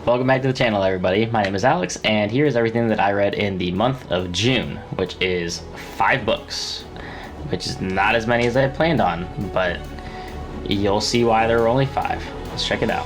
Welcome back to the channel, everybody. My name is Alex, and here's everything that I read in the month of June, which is 5 books, which is not as many as I had planned on, but you'll see why there were only 5. Let's check it out.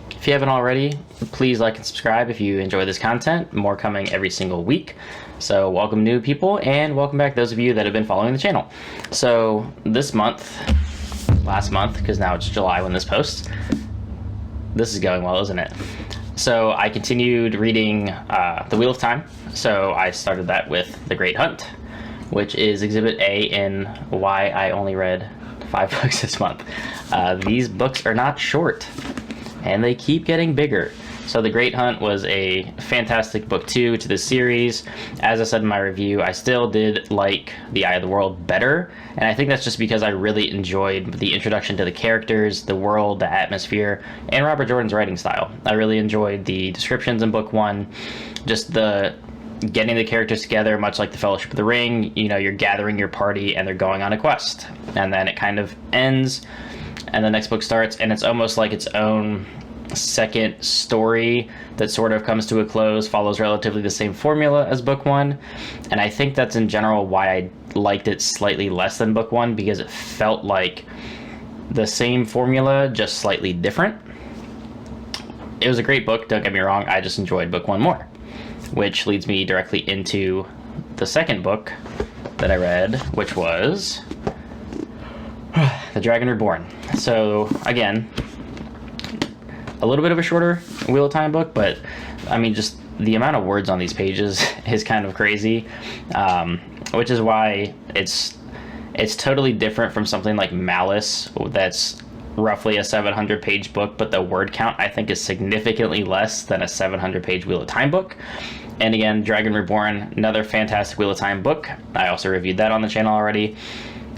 If you haven't already, please like and subscribe if you enjoy this content. More coming every single week. So welcome new people, and welcome back those of you that have been following the channel. So this month, last month, because now it's July when this posts, this is going well, isn't it? So I continued reading The Wheel of Time. So I started that with The Great Hunt, which is Exhibit A in why I only read 5 books this month. These books are not short, and they keep getting bigger. So The Great Hunt was a fantastic book 2 to this series. As I said in my review, I still did like The Eye of the World better, and I think that's just because I really enjoyed the introduction to the characters, the world, the atmosphere, and Robert Jordan's writing style. I really enjoyed the descriptions in book 1, just the getting the characters together, much like the Fellowship of the Ring. You know, you're gathering your party and they're going on a quest, and then it kind of ends and the next book starts, and it's almost like its own second story that sort of comes to a close, follows relatively the same formula as book 1. And I think that's in general why I liked it slightly less than book 1, because it felt like the same formula, just slightly different. It was a great book, don't get me wrong. I just enjoyed book 1 more, which leads me directly into the second book that I read, which was The Dragon Reborn. So again, a little bit of a shorter Wheel of Time book, but I mean, just the amount of words on these pages is kind of crazy, which is why it's totally different from something like Malice, that's roughly a 700-page book, but the word count I think is significantly less than a 700-page Wheel of Time book. And again, Dragon Reborn, another fantastic Wheel of Time book. I also reviewed that on the channel already.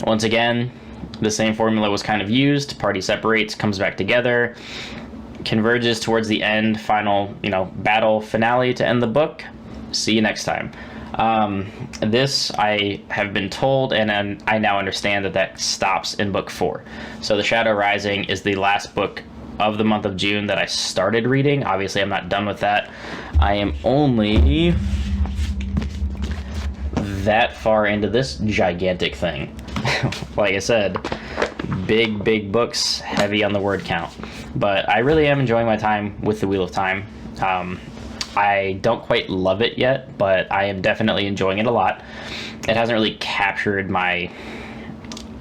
Once again, the same formula was kind of used. Party separates, comes back together, converges towards the end, final, battle finale to end the book. See you next time. This, I have been told, and I now understand that stops in book 4. So The Shadow Rising is the last book of the month of June that I started reading. Obviously, I'm not done with that. I am only that far into this gigantic thing. Like I said, big books, heavy on the word count. But I really am enjoying my time with The Wheel of Time. I don't quite love it yet, but I am definitely enjoying it a lot. It hasn't really captured my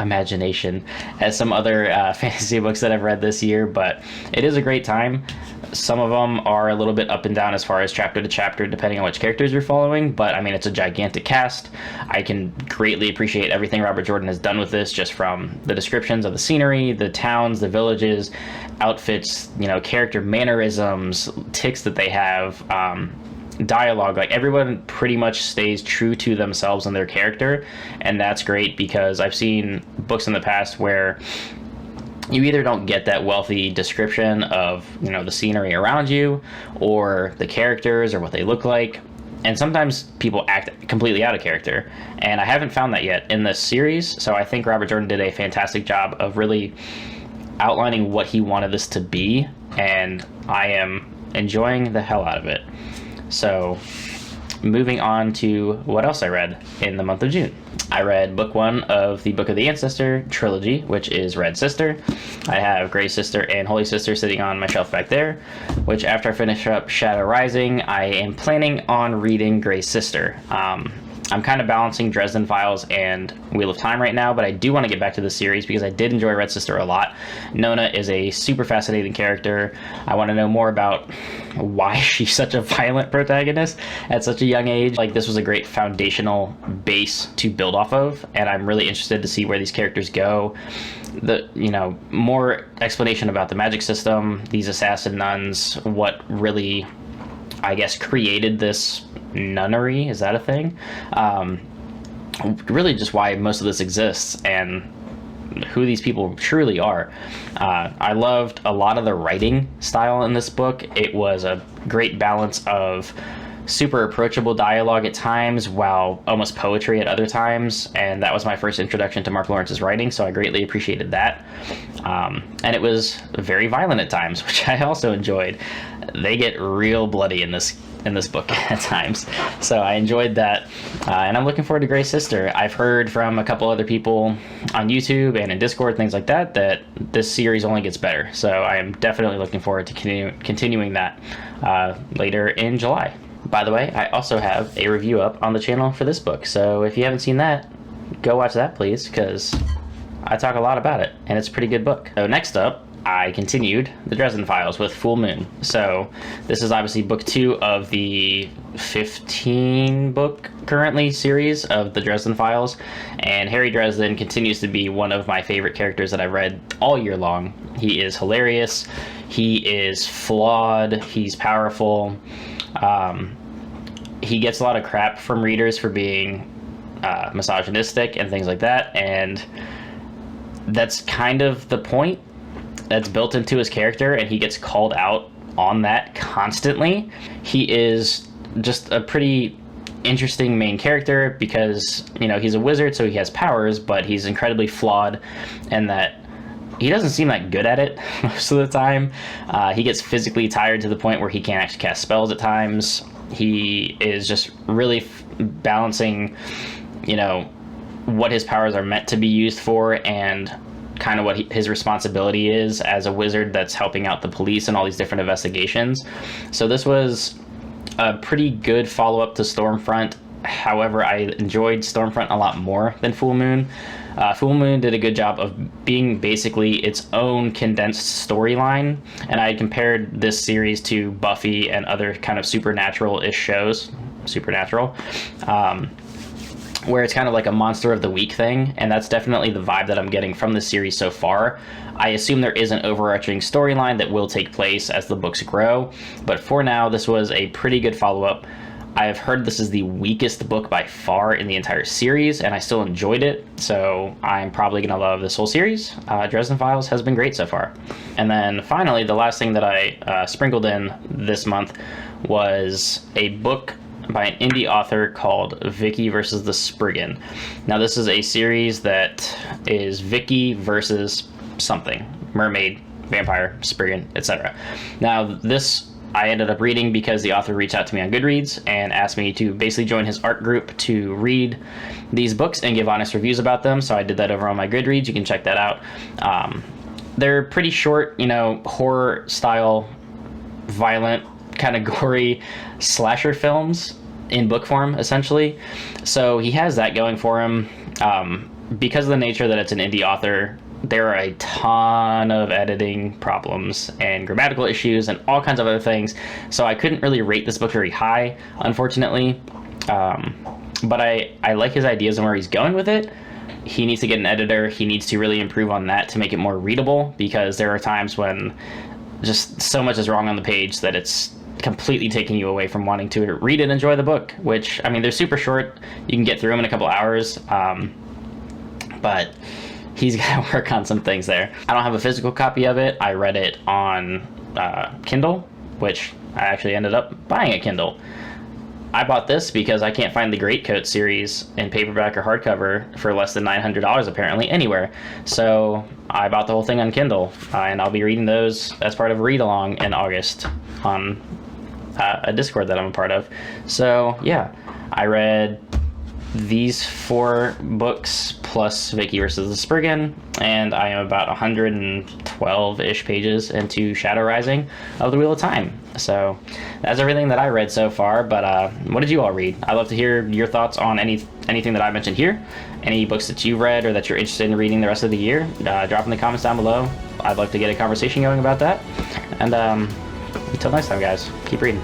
imagination as some other fantasy books that I've read this year, but it is a great time. Some of them are a little bit up and down as far as chapter to chapter, depending on which characters you're following, but I mean, it's a gigantic cast. I can greatly appreciate everything Robert Jordan has done with this, just from the descriptions of the scenery, the towns, the villages, outfits, character mannerisms, tics that they have, dialogue. Like, everyone pretty much stays true to themselves and their character, and that's great, because I've seen books in the past where you either don't get that wealthy description of the scenery around you, or the characters, or what they look like, and sometimes people act completely out of character, and I haven't found that yet in this series. So I think Robert Jordan did a fantastic job of really outlining what he wanted this to be, and I am enjoying the hell out of it. So moving on to what else I read in the month of June. I read book 1 of the Book of the Ancestor trilogy, which is Red Sister. I have Gray Sister and Holy Sister sitting on my shelf back there, which after I finish up Shadow Rising, I am planning on reading Gray Sister. I'm kind of balancing Dresden Files and Wheel of Time right now, but I do want to get back to the series because I did enjoy Red Sister a lot. Nona is a super fascinating character. I want to know more about why she's such a violent protagonist at such a young age. Like, this was a great foundational base to build off of, and I'm really interested to see where these characters go. More explanation about the magic system, these assassin nuns, what really, I guess, created this nunnery. Is that a thing? Really just why most of this exists, and who these people truly are. I loved a lot of the writing style in this book. It was a great balance of super approachable dialogue at times while almost poetry at other times, and that was my first introduction to Mark Lawrence's writing, so I greatly appreciated that. And it was very violent at times, which I also enjoyed. They get real bloody in this book at times, so I enjoyed that. And I'm looking forward to Grey Sister. I've heard from a couple other people on YouTube and in Discord, things like that, that this series only gets better, so I am definitely looking forward to continuing that later in July. By the way, I also have a review up on the channel for this book, so if you haven't seen that, go watch that please, because I talk a lot about it, and it's a pretty good book. So next up, I continued the Dresden Files with Full Moon. So this is obviously book 2 of the 15 book currently series of the Dresden Files, and Harry Dresden continues to be one of my favorite characters that I've read all year long. He is hilarious, he is flawed, he's powerful. He gets a lot of crap from readers for being misogynistic and things like that, and that's kind of the point that's built into his character, and he gets called out on that constantly. He is just a pretty interesting main character because, you know, he's a wizard, so he has powers, but he's incredibly flawed, and that he doesn't seem that good at it most of the time. He gets physically tired to the point where he can't actually cast spells at times. He is just really balancing, you know, what his powers are meant to be used for and kind of what his responsibility is as a wizard that's helping out the police and all these different investigations. So this was a pretty good follow-up to Stormfront. However, I enjoyed Stormfront a lot more than Full Moon. Full Moon did a good job of being basically its own condensed storyline, and I compared this series to Buffy and other kind of supernatural-ish shows, where it's kind of like a monster of the week thing, and that's definitely the vibe that I'm getting from the series so far. I assume there is an overarching storyline that will take place as the books grow, but for now, this was a pretty good follow-up. I have heard this is the weakest book by far in the entire series, and I still enjoyed it, so I'm probably going to love this whole series. Dresden Files has been great so far. And then finally, the last thing that I sprinkled in this month was a book by an indie author called Vicky versus the Spriggan. Now, this is a series that is Vicky versus something. Mermaid, vampire, Spriggan, etc. Now, this I ended up reading because the author reached out to me on Goodreads and asked me to basically join his art group to read these books and give honest reviews about them. So I did that over on my Goodreads. You can check that out. They're pretty short, you know, horror style, violent, kind of gory slasher films in book form, essentially. So he has that going for him. Because of the nature that it's an indie author, there are a ton of editing problems and grammatical issues and all kinds of other things. So I couldn't really rate this book very high, unfortunately. But I like his ideas and where he's going with it. He needs to get an editor. He needs to really improve on that to make it more readable, because there are times when just so much is wrong on the page that it's completely taking you away from wanting to read and enjoy the book, which, I mean, they're super short. You can get through them in a couple hours. But he's got to work on some things there. I don't have a physical copy of it. I read it on Kindle, which I actually ended up buying a Kindle. I bought this because I can't find the Greatcoat series in paperback or hardcover for less than $900 apparently anywhere. So I bought the whole thing on Kindle, and I'll be reading those as part of a read-along in August on a Discord that I'm a part of. So yeah, I read these 4 books plus Vicky versus the Spriggan, and I am about 112-ish pages into Shadow Rising of the Wheel of Time. So that's everything that I read so far, but what did you all read? I'd love to hear your thoughts on anything that I mentioned here, any books that you've read or that you're interested in reading the rest of the year. Drop in the comments down below. I'd like to get a conversation going about that. And until next time, guys, keep reading.